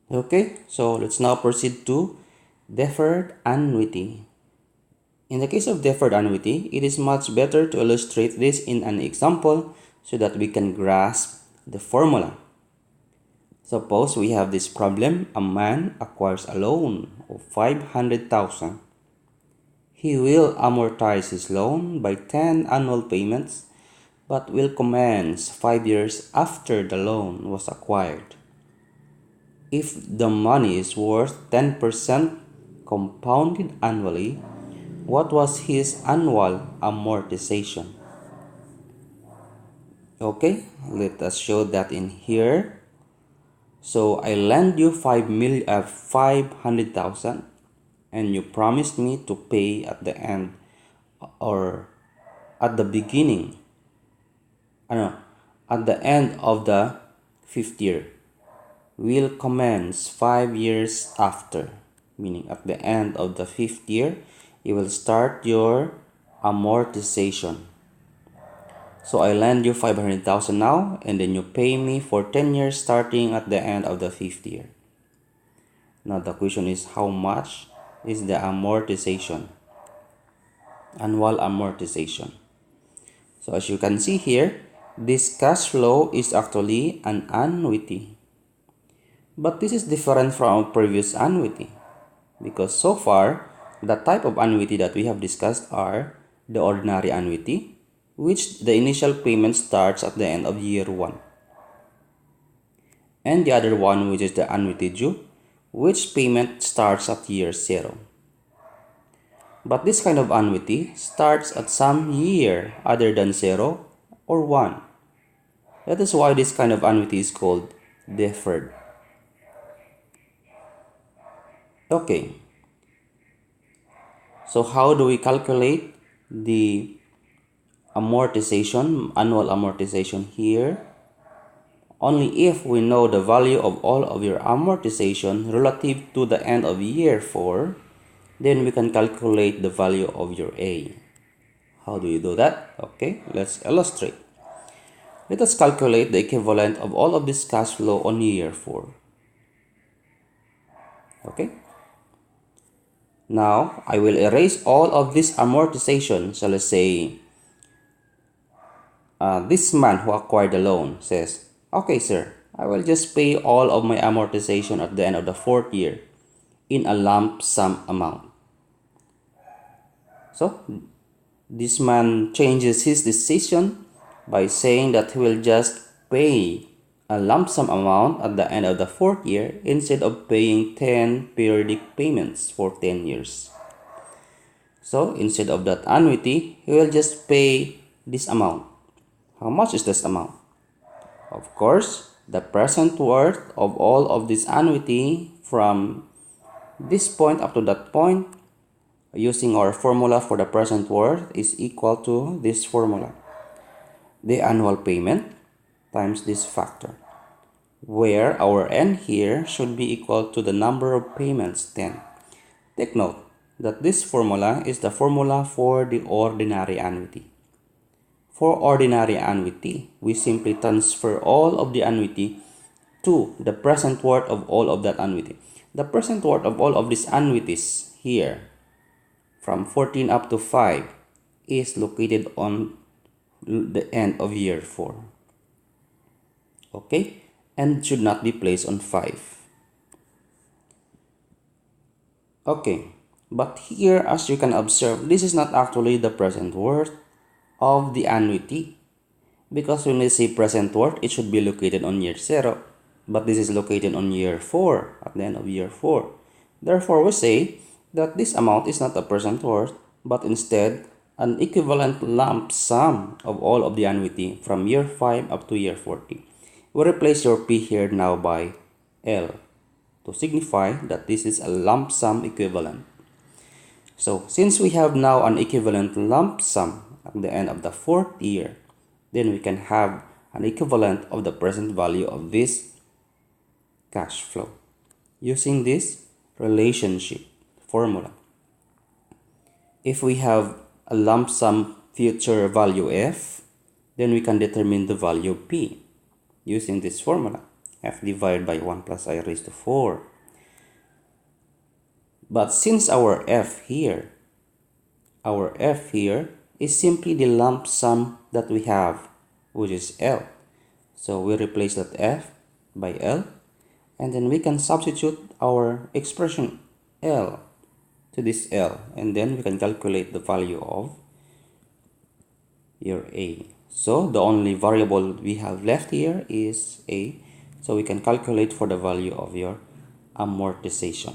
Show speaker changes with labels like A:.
A: Okay, so let's now proceed to deferred annuity. In the case of deferred annuity, it is much better to illustrate this in an example so that we can grasp the formula. Suppose we have this problem: a man acquires a loan of 500,000. He will amortize his loan by 10 annual payments, but will commence 5 years after the loan was acquired. If the money is worth 10% compounded annually, what was his annual amortization? Okay, let us show that in here. So I lend you 500,000 and you promised me to pay at the end or at the beginning, at the end of the fifth year. Will commence 5 years after, meaning at the end of the fifth year, you will start your amortization. So I lend you 500,000 now, and then you pay me for 10 years starting at the end of the fifth year. Now the question is, how much is the amortization? Annual amortization. So as you can see here, this cash flow is actually an annuity. But this is different from our previous annuity, because so far, the type of annuity that we have discussed are the ordinary annuity, which the initial payment starts at the end of year 1. And the other one, which is the annuity due, which payment starts at year 0. But this kind of annuity starts at some year other than 0 or 1. That is why this kind of annuity is called deferred. Okay, so how do we calculate the amortization, annual amortization here? Only if we know the value of all of your amortization relative to the end of year 4, then we can calculate the value of your A. How do you do that? Okay, let's illustrate. Let us calculate the equivalent of all of this cash flow on year 4. Okay. Now, I will erase all of this amortization. So let's say this man who acquired the loan says, okay sir, I will just pay all of my amortization at the end of the 4th year in a lump sum amount. So this man changes his decision by saying that he will just pay a lump sum amount at the end of the 4th year instead of paying 10 periodic payments for 10 years. So instead of that annuity, he will just pay this amount. How much is this amount? Of course, the present worth of all of this annuity from this point up to that point, using our formula for the present worth, is equal to this formula: the annual payment times this factor, where our n here should be equal to the number of payments, 10. Take note that this formula is the formula for the ordinary annuity. For ordinary annuity, we simply transfer all of the annuity to the present worth of all of that annuity. The present worth of all of these annuities here, from 14 up to 5, is located on the end of year 4. Okay? And should not be placed on 5. Okay, but here, as you can observe, this is not actually the present worth of the annuity, because when we say present worth, it should be located on year 0, but this is located on year 4, at the end of year 4. Therefore, we say that this amount is not a present worth, but instead an equivalent lump sum of all of the annuity from year 5 up to year 40. We replace your P here now by L to signify that this is a lump sum equivalent. So since we have now an equivalent lump sum at the end of the 4th year, then we can have an equivalent of the present value of this cash flow using this relationship formula. If we have a lump sum future value F, then we can determine the value P using this formula. f divided by 1 plus I raised to 4. But since our f here is simply the lump sum that we have, which is L. So we replace that f by L, and then we can substitute our expression L to this L, and then we can calculate the value of your A. So the only variable we have left here is A, so we can calculate for the value of your amortization.